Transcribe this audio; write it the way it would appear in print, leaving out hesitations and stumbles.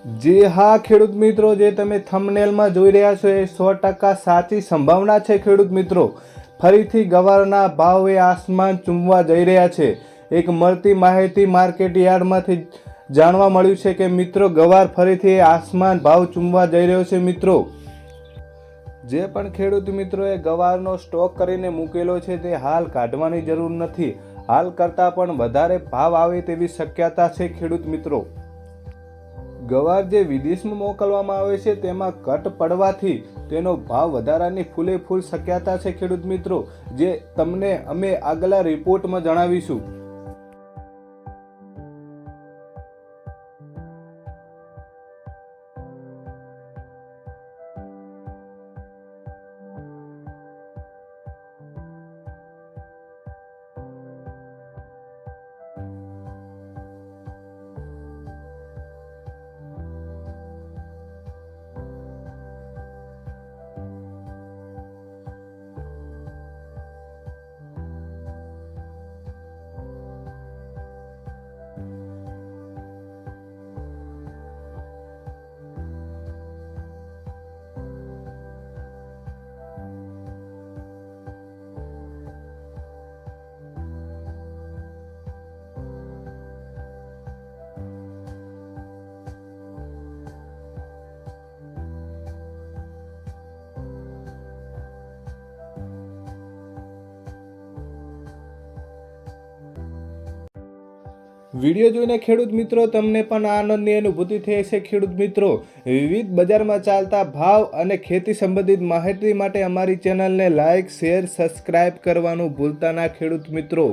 જે હા ખેડૂત મિત્રો, જે તમે થંબનેલમાં જોઈ રહ્યા છો એ 100% સાચી સંભાવના છે ખેડૂત મિત્રો। ફરીથી ગવારના ભાવ એ આસમાન ચૂમવા જઈ રહ્યા છે। એક મળતી માહિતી માર્કેટ યાર્ડમાંથી જાણવા મળ્યું છે કે મિત્રો ગવાર ફરીથી આસમાન ભાવ ચૂમવા જઈ રહ્યો છે। મિત્રો જે પણ ખેડૂત મિત્રોએ ગવારનો સ્ટોક કરીને મૂકેલો છે તે હાલ કાઢવાની જરૂર નથી। હાલ કરતાં પણ વધારે ભાવ આવે તેવી શક્યતા છે ખેડૂત મિત્રો। ગવાર જે વિદેશમાં મોકલવામાં આવે છે તેમાં કટ પડવાથી તેનો ભાવ વધારાની ફૂલેફૂલ શક્યતા છે ખેડૂત મિત્રો, જે તમને અમે આગલા રિપોર્ટમાં જણાવીશું। વિડીયો જોઈને ખેડૂત મિત્રો તમને પણ આનંદની અનુભૂતિ થઈ છે। ખેડૂત મિત્રો, વિવિધ બજારમાં ચાલતા ભાવ અને ખેતી સંબંધિત માહિતી માટે અમારી ચેનલને લાઇક, શેર, સબસ્ક્રાઇબ કરવાનું ભૂલતા ના ખેડૂત મિત્રો।